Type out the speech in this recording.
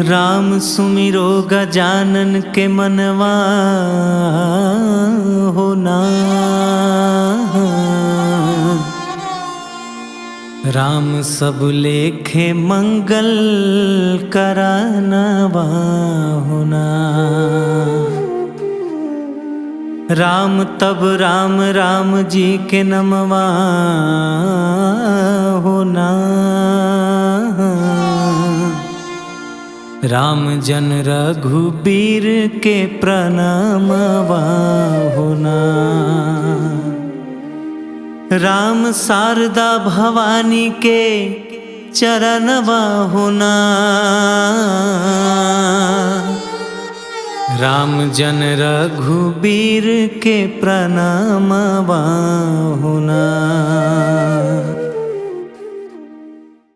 राम सुमिरो गजानन के मनवा होना। राम सब लेखे मंगल करानवा होना। राम तब राम राम जी के नमवा होना। राम जन रघुबीर के प्रणामवा होना। राम शारदा भवानी के चरणवा होना। राम जन रघुबीर के प्रणामवा होना।